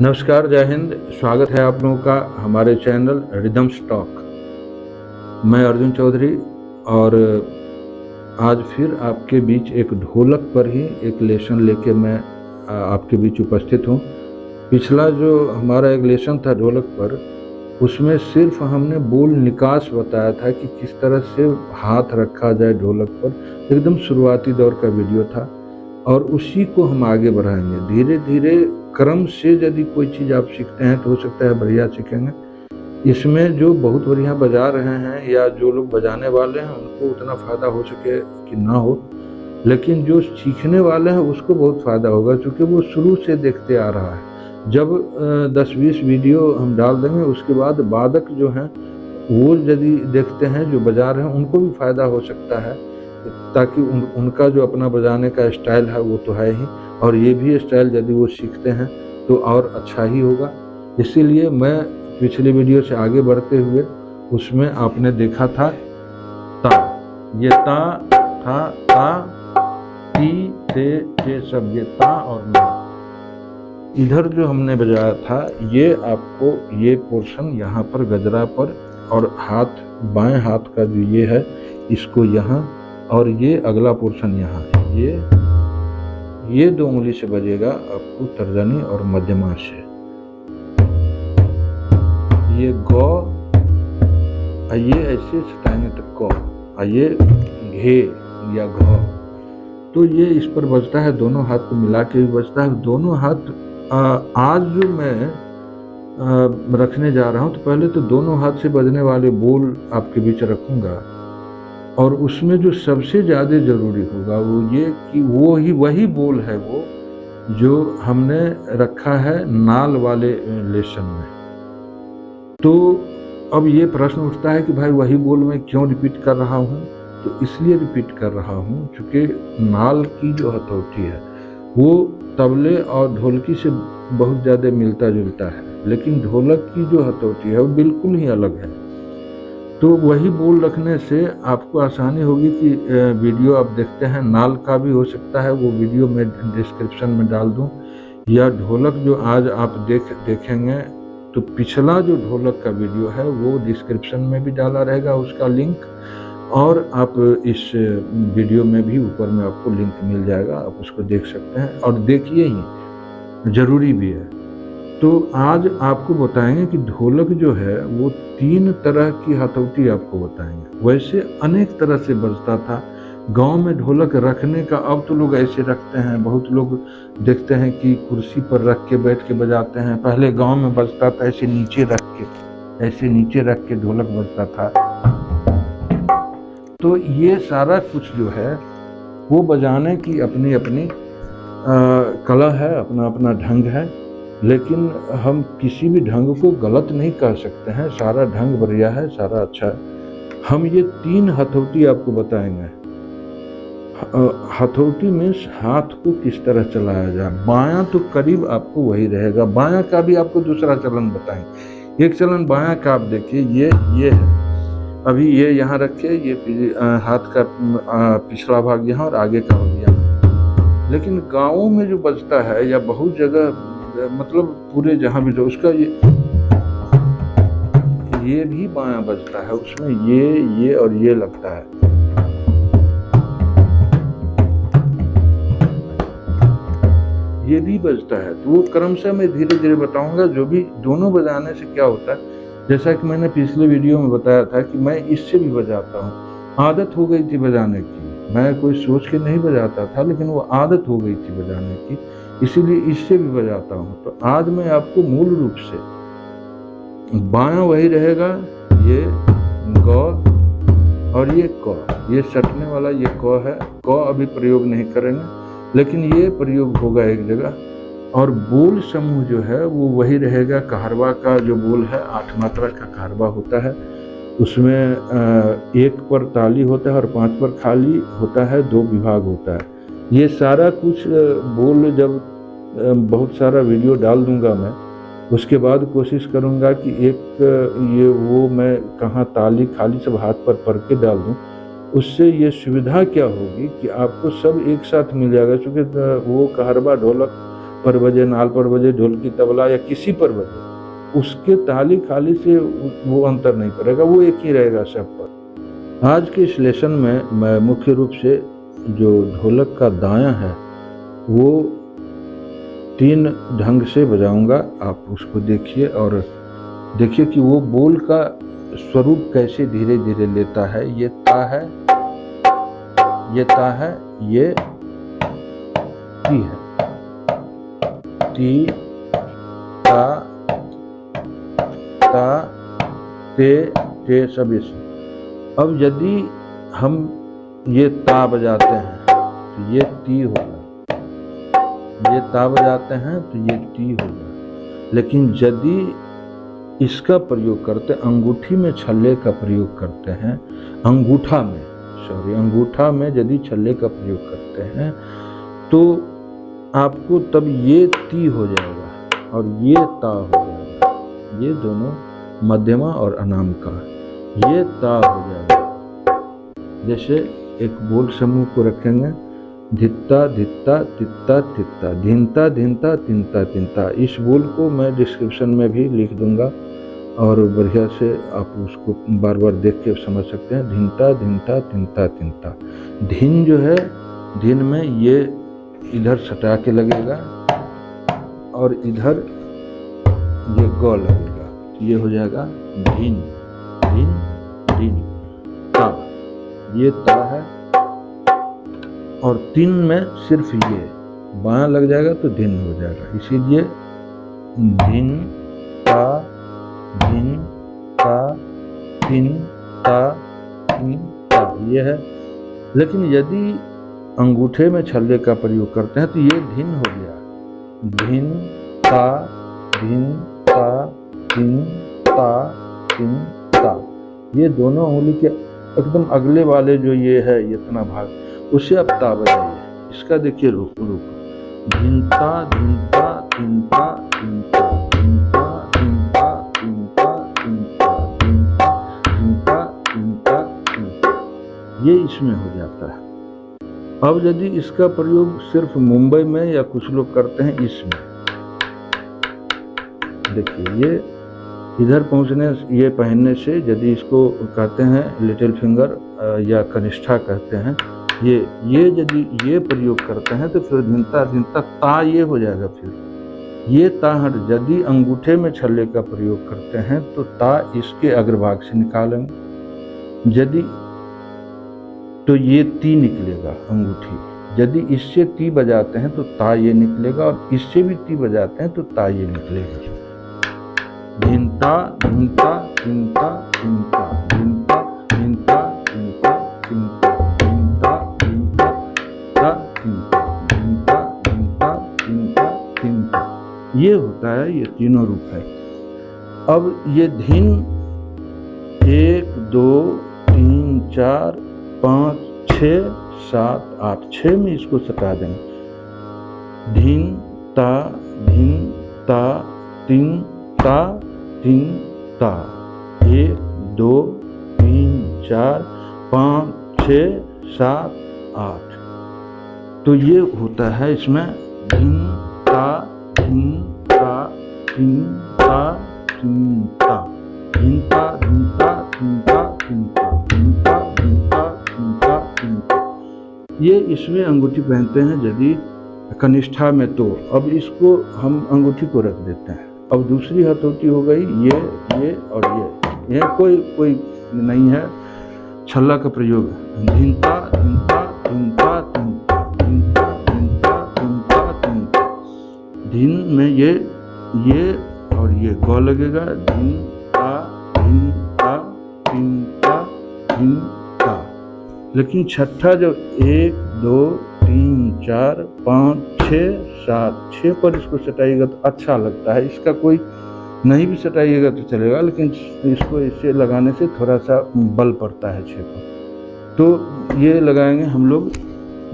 नमस्कार, जय हिंद। स्वागत है आप लोगों का हमारे चैनल रिदम्स टॉक। मैं अर्जुन चौधरी और आज फिर आपके बीच एक ढोलक पर ही एक लेसन लेके मैं आपके बीच उपस्थित हूँ। पिछला जो हमारा एक लेसन था ढोलक पर, उसमें सिर्फ हमने बोल निकास बताया था कि किस तरह से हाथ रखा जाए ढोलक पर। एकदम शुरुआती दौर का वीडियो था और उसी को हम आगे बढ़ाएंगे धीरे धीरे क्रम से। यदि कोई चीज़ आप सीखते हैं तो हो सकता है बढ़िया सीखेंगे। इसमें जो बहुत बढ़िया बजा रहे हैं या जो लोग बजाने वाले हैं उनको उतना फ़ायदा हो सके कि ना हो, लेकिन जो सीखने वाले हैं उसको बहुत फ़ायदा होगा, क्योंकि वो शुरू से देखते आ रहा है। जब 10-20 वीडियो हम डाल देंगे उसके बाद वादक जो हैं वो यदि देखते हैं, जो बजा रहे हैं उनको भी फ़ायदा हो सकता है, ताकि उनका जो अपना बजाने का स्टाइल है वो तो है ही, और ये भी स्टाइल यदि वो सीखते हैं तो और अच्छा ही होगा। इसीलिए मैं पिछले वीडियो से आगे बढ़ते हुए, उसमें आपने देखा था ता, ये ता था, ता ती ते सब, ये ता और ना। इधर जो हमने बजाया था ये आपको ये पोर्शन यहाँ पर गजरा पर, और हाथ बाएं हाथ का जो ये है इसको यहाँ, और ये अगला पोर्शन यहाँ, ये 2 उंगली से बजेगा आपको तर्जनी और मध्यमा से। ये गौ, ये ऐसे छटाएंगे तो कौ, ये घे या घ। तो ये इस पर बजता है, दोनों हाथ को मिला के भी बजता है। दोनों हाथ आज जो मैं रखने जा रहा हूँ, तो पहले तो दोनों हाथ से बजने वाले बोल आपके बीच रखूँगा, और उसमें जो सबसे ज़्यादा ज़रूरी होगा वो ये कि वही बोल है वो जो हमने रखा है नाल वाले लेसन में। तो अब ये प्रश्न उठता है कि भाई वही बोल मैं क्यों रिपीट कर रहा हूँ? तो इसलिए रिपीट कर रहा हूँ क्योंकि नाल की जो हथौटी है वो तबले और ढोलकी से बहुत ज़्यादा मिलता जुलता है, लेकिन ढोलक की जो हथौटी है वो बिल्कुल ही अलग है। तो वही बोल रखने से आपको आसानी होगी कि वीडियो आप देखते हैं, नाल का भी हो सकता है, वो वीडियो मैं डिस्क्रिप्शन में डाल दूं, या ढोलक जो आज आप देखेंगे तो पिछला जो ढोलक का वीडियो है वो डिस्क्रिप्शन में भी डाला रहेगा उसका लिंक, और आप इस वीडियो में भी ऊपर में आपको लिंक मिल जाएगा, आप उसको देख सकते हैं और देखिए ही, ज़रूरी भी है। तो आज आपको बताएंगे कि ढोलक जो है वो 3 तरह की हथौटी आपको बताएंगे। वैसे अनेक तरह से बजता था गांव में ढोलक रखने का, अब तो लोग ऐसे रखते हैं, बहुत लोग देखते हैं कि कुर्सी पर रख के बैठ के बजाते हैं। पहले गांव में बजता था ऐसे नीचे रख के ढोलक बजता था। तो ये सारा कुछ जो है वो बजाने की अपनी अपनी कला है, अपना अपना ढंग है, लेकिन हम किसी भी ढंग को गलत नहीं कह सकते हैं। सारा ढंग बढ़िया है, सारा अच्छा है। हम ये 3 हथौटी आपको बताएंगे। हथौटी में हाथ को किस तरह चलाया जाए। बायां तो करीब आपको वही रहेगा, बायां का भी आपको दूसरा चलन बताएंगे। एक चलन बायां का आप देखिए, ये है, अभी ये यहाँ रखे, ये हाथ का पिछला भाग यहाँ और आगे का भाग यहाँ। लेकिन गाँवों में जो बजता है या बहुत जगह, मतलब पूरे जहाँ भी जो उसका ये भी बायां बजता है, उसमें ये और ये लगता है। ये भी बजता है, तो वो क्रमशः मैं धीरे धीरे बताऊंगा। जो भी दोनों बजाने से क्या होता है, जैसा कि मैंने पिछले वीडियो में बताया था कि मैं इससे भी बजाता हूँ। आदत हो गई थी बजाने की, मैं कोई सोच के नहीं बजाता था, लेकिन वो आदत हो गई थी बजाने की, इसीलिए इससे भी बजाता हूँ। तो आज मैं आपको मूल रूप से बायां वही रहेगा, ये गौ और ये क, ये सटने वाला ये क है। क अभी प्रयोग नहीं करेंगे, लेकिन ये प्रयोग होगा एक जगह। और बोल समूह जो है वो वही रहेगा। कहरवा का जो बोल है 8 मात्रा का कहरवा होता है, उसमें 1 पर ताली होता है और 5 पर खाली होता है, 2 विभाग होता है। ये सारा कुछ बोल जब बहुत सारा वीडियो डाल दूंगा मैं, उसके बाद कोशिश करूंगा कि एक ये वो मैं कहाँ ताली खाली सब हाथ पर के डाल दूं। उससे ये सुविधा क्या होगी कि आपको सब एक साथ मिल जाएगा, क्योंकि वो कहरवा ढोलक पर बजे, नाल पर बजे, ढोलकी तबला या किसी पर बजे, उसके ताली खाली से वो अंतर नहीं करेगा, वो एक ही रहेगा सब पर। आज के इस लेसन में मैं मुख्य रूप से जो ढोलक का दायां है वो 3 ढंग से बजाऊंगा। आप उसको देखिए और देखिए कि वो बोल का स्वरूप कैसे धीरे धीरे लेता है। ये ता है, ये ता है, ये ती है, ती, ता, ता, ते सब इस। अब यदि हम ये ता बजाते हैं तो ये ती होगा, ये ता बजाते हैं तो ये ती होगा। लेकिन यदि इसका प्रयोग करते, अंगूठी में छल्ले का प्रयोग करते हैं, अंगूठा में यदि छल्ले का प्रयोग करते हैं तो आपको तब ये ती हो जाएगा और ये ता हो जाएगा। ये दोनों मध्यमा और अनाम का, ये ता हो जाएगा। जैसे एक बोल समूह को रखेंगे, धित्ता धित्ता तित्ता तित्ता, धिनता धिनता तिनता तिनता। इस बोल को मैं डिस्क्रिप्शन में भी लिख दूंगा और बढ़िया से आप उसको बार बार देख के समझ सकते हैं। धिनता धिनता तिनता तिनता। धिन जो है, धिन में ये इधर सटा के लगेगा और इधर ये ग लगेगा, ये हो जाएगा धिन, धिन, धिन, ता। ये ता है और 3 में सिर्फ ये बायां लग जाएगा तो धिन हो जाएगा। इसीलिए धिन ता, धिन ता, तिन ता, तिन ता, ये है। लेकिन यदि अंगूठे में छल्ले का प्रयोग करते हैं तो ये धिन हो गया, धिन ता, धिन ता, तिन ता, तिन ता। ये दोनों उंगली के एकदम अगले वाले जो ये है इतना भाग, उसे अब ता बजाइए। इसका देखिए रूप, धिनता धिनता तिनता तिनता, धिनता धिनता तिनता तिनता, धिनता धिनता तिनता तिनता, ये इसमें हो जाता है। अब यदि इसका प्रयोग सिर्फ मुंबई में या कुछ लोग करते हैं इसमें, देखिए ये इधर पहुंचने, ये पहनने से यदि इसको कहते हैं लिटिल फिंगर या कनिष्ठा कहते हैं, ये यदि ये प्रयोग करते हैं तो फिर धिनता धिनता ता ये हो जाएगा। फिर ये ता हट, यदि अंगूठे में छल्ले का प्रयोग करते हैं तो ता इसके अग्रभाग से निकालेंगे, यदि तो ये ती निकलेगा अंगूठी। यदि इससे ती बजाते हैं तो ता ये निकलेगा और इससे भी ती बजाते हैं तो ता ये निकलेगा। धिनता धिनता तिनता तिनता, धिनता धिनता तिनता तिनता, धिनता धिनता ता तिनता, धिनता धिनता तिनता तिनता। ये होता है, ये तीनों रूप है। अब ये धिन 1 2 3 4 5 6 7 8, 6 में इसको सटा देंगे। धिन ता, धिन ता, तिन ता, तिन ता, 1 2 3 4 5 6 7 8। तो ये होता है इसमें धिन ता, धिन ता, तिन ता, तिन ता, धिनता धिनता तिनता तिनता, धिनता धिनता तिनता तिनता। ये इसमें अंगूठी पहनते हैं यदि कनिष्ठा में, तो अब इसको हम अंगूठी को रख देते हैं। अब दूसरी हथौटी हो गई ये और ये कोई नहीं है, छल्ला का प्रयोग है। धिनता धिनता तिनता तिनता, धिनता धिनता तिनता तिनता। धिन में ये और ये ग लगेगा, धिनता धिनता तिनता धिनता। लेकिन छठा जब 1 2 3 4 5 6 7, 6 पर इसको सटाइएगा तो अच्छा लगता है। इसका कोई नहीं भी सटाइएगा तो चलेगा, लेकिन इसको इससे लगाने से थोड़ा सा बल पड़ता है 6 पर। तो ये लगाएंगे हम लोग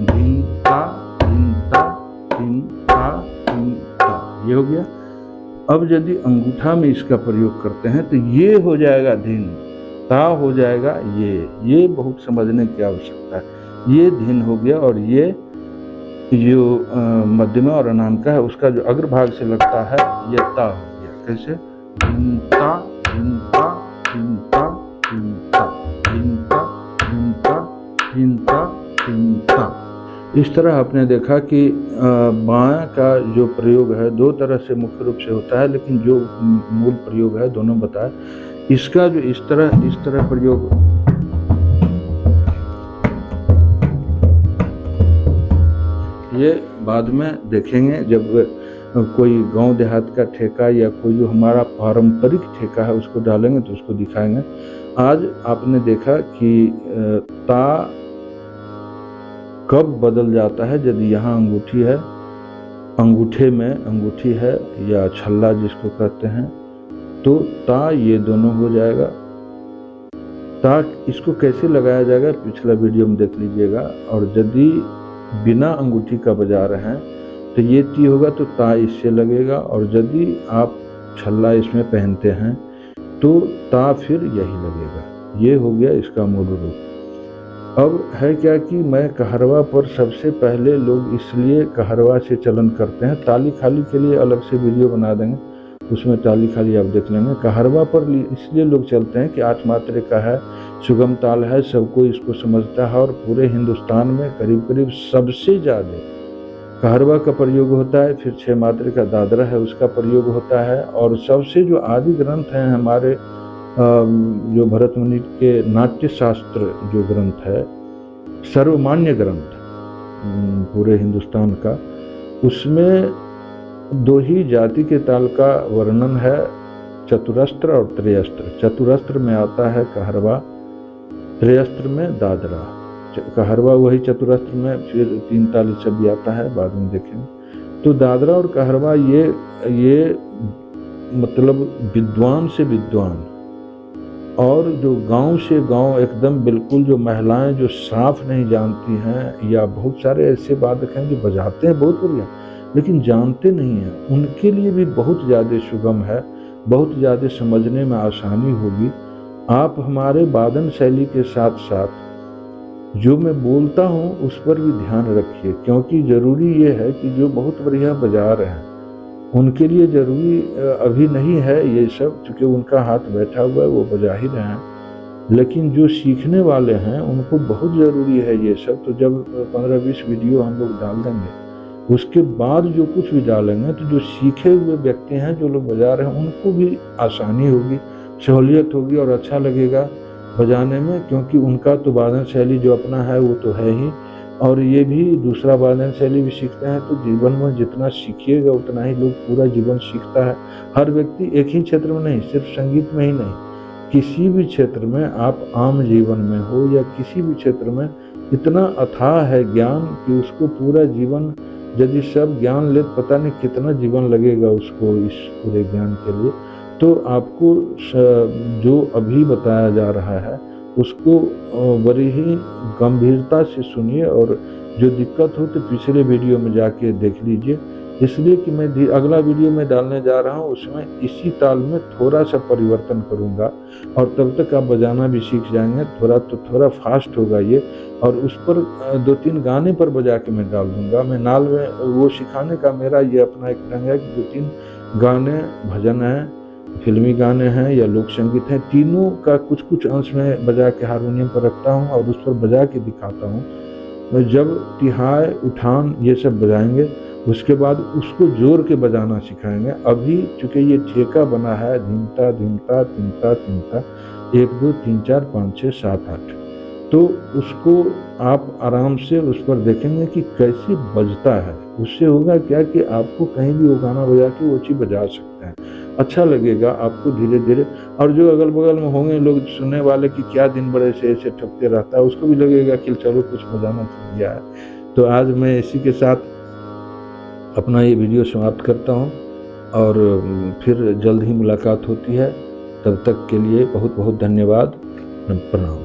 धिनता धिनता तिनता तिनता, ये हो गया। अब यदि अंगूठा में इसका प्रयोग करते हैं तो ये हो जाएगा धिन, ता हो जाएगा ये बहुत समझने की आवश्यकता है। ये धिन हो गया और ये जो मध्यमा और अनामिका है उसका जो अग्रभाग से लगता है ये ता हो गया। कैसे? ता ता ता ता ता ता। इस तरह आपने देखा कि बायां का जो प्रयोग है दो तरह से मुख्य रूप से होता है, लेकिन जो मूल प्रयोग है दोनों बताए। इसका जो इस तरह प्रयोग ये बाद में देखेंगे जब कोई गांव देहात का ठेका या कोई जो हमारा पारंपरिक ठेका है उसको डालेंगे तो उसको दिखाएंगे। आज आपने देखा कि ता कब बदल जाता है। यदि यहाँ अंगूठी है, अंगूठे में अंगूठी है या छल्ला जिसको कहते हैं, तो ता ये दोनों हो जाएगा। ता इसको कैसे लगाया जाएगा पिछला वीडियो में देख लीजिएगा। और यदि बिना अंगूठी का बजा रहे हैं तो ये ती होगा तो ता इससे लगेगा, और यदि आप छल्ला इसमें पहनते हैं तो ता फिर यही लगेगा। ये हो गया इसका मूल रूप। अब है क्या कि मैं कहरवा पर सबसे पहले लोग इसलिए कहरवा से चलन करते हैं, ताली खाली के लिए अलग से वीडियो बना देंगे, उसमें ताली खाली आप देख लेंगे। कहरवा पर इसलिए लोग चलते हैं कि 8 मात्रे का है, सुगम ताल है, सबको इसको समझता है, और पूरे हिंदुस्तान में करीब करीब सबसे ज़्यादा कहरवा का प्रयोग होता है। फिर 6 मात्रे का दादरा है उसका प्रयोग होता है, और सबसे जो आदि ग्रंथ हैं हमारे जो भरत मुनि के नाट्य शास्त्र जो ग्रंथ है, सर्वमान्य ग्रंथ पूरे हिंदुस्तान का, उसमें 2 ही जाति के ताल का वर्णन है, चतुरस्त्र और त्रयस्त्र। चतुरस्त्र में आता है कहरवा, त्रयस्त्र में दादरा। कहरवा वही चतुरस्त्र में, फिर 3 ताल सब भी आता है, बाद में देखेंगे। तो दादरा और कहरवा ये मतलब विद्वान से विद्वान, और जो गांव से गांव एकदम बिल्कुल जो महिलाएं जो साफ नहीं जानती हैं, या बहुत सारे ऐसे वादक हैं जो बजाते हैं बहुत बढ़िया लेकिन जानते नहीं हैं, उनके लिए भी बहुत ज़्यादा सुगम है, बहुत ज़्यादा समझने में आसानी होगी। आप हमारे वादन शैली के साथ साथ जो मैं बोलता हूँ उस पर भी ध्यान रखिए, क्योंकि ज़रूरी ये है कि जो बहुत बढ़िया बजा रहे हैं उनके लिए ज़रूरी अभी नहीं है ये सब, क्योंकि उनका हाथ बैठा हुआ है, वो बजा ही रहे हैं, लेकिन जो सीखने वाले हैं उनको बहुत ज़रूरी है ये सब। तो जब 15-20 वीडियो हम लोग डाल देंगे, उसके बाद जो कुछ भी डालेंगे तो जो सीखे हुए व्यक्ति हैं, जो लोग बजा रहे हैं, उनको भी आसानी होगी, सहूलियत होगी और अच्छा लगेगा बजाने में, क्योंकि उनका तो वादन शैली जो अपना है वो तो है ही, और ये भी दूसरा वादन शैली भी सीखते हैं। तो जीवन में जितना सीखिएगा उतना ही लोग पूरा जीवन सीखता है। हर व्यक्ति एक ही क्षेत्र में नहीं, सिर्फ संगीत में ही नहीं, किसी भी क्षेत्र में आप आम जीवन में हो या किसी भी क्षेत्र में, इतना अथाह है ज्ञान कि उसको पूरा जीवन यदि सब ज्ञान ले, पता नहीं कितना जीवन लगेगा उसको इस पूरे ज्ञान के लिए। तो आपको जो अभी बताया जा रहा है उसको बड़ी ही गंभीरता से सुनिए, और जो दिक्कत हो तो पिछले वीडियो में जाके देख लीजिए। इसलिए कि मैं अगला वीडियो में डालने जा रहा हूँ उसमें इसी ताल में थोड़ा सा परिवर्तन करूँगा, और तब तक आप बजाना भी सीख जाएंगे। थोड़ा फास्ट होगा ये, और उस पर 2-3 गाने पर बजा के मैं डाल दूँगा। मैं नाल में वो सिखाने का मेरा ये अपना एक ढंग है कि 2-3 गाने भजन हैं, फिल्मी गाने हैं या लोक संगीत हैं, तीनों का कुछ अंश में बजा के हारमोनियम पर रखता हूँ और उस पर बजा के दिखाता हूँ। जब तिहाई उठान ये सब बजाएंगे उसके बाद उसको जोड़ के बजाना सिखाएंगे। अभी चूँकि ये ठेका बना है धीमता धीमता तीमता तीमता 1 2 3 4 5 6 7 8, तो उसको आप आराम से उस पर देखेंगे कि कैसे बजता है। उससे होगा क्या कि आपको कहीं भी वो गाना बजा के वो चीज़ बजा सकते हैं, अच्छा लगेगा आपको धीरे धीरे। और जो अगल बगल में होंगे लोग सुनने वाले कि क्या दिन भर ऐसे ठपते रहता है, उसको भी लगेगा कि चलो कुछ बजाना सीख गया है। तो आज मैं इसी के साथ अपना ये वीडियो समाप्त करता हूँ, और फिर जल्द ही मुलाकात होती है। तब तक के लिए बहुत बहुत धन्यवाद, प्रणाम।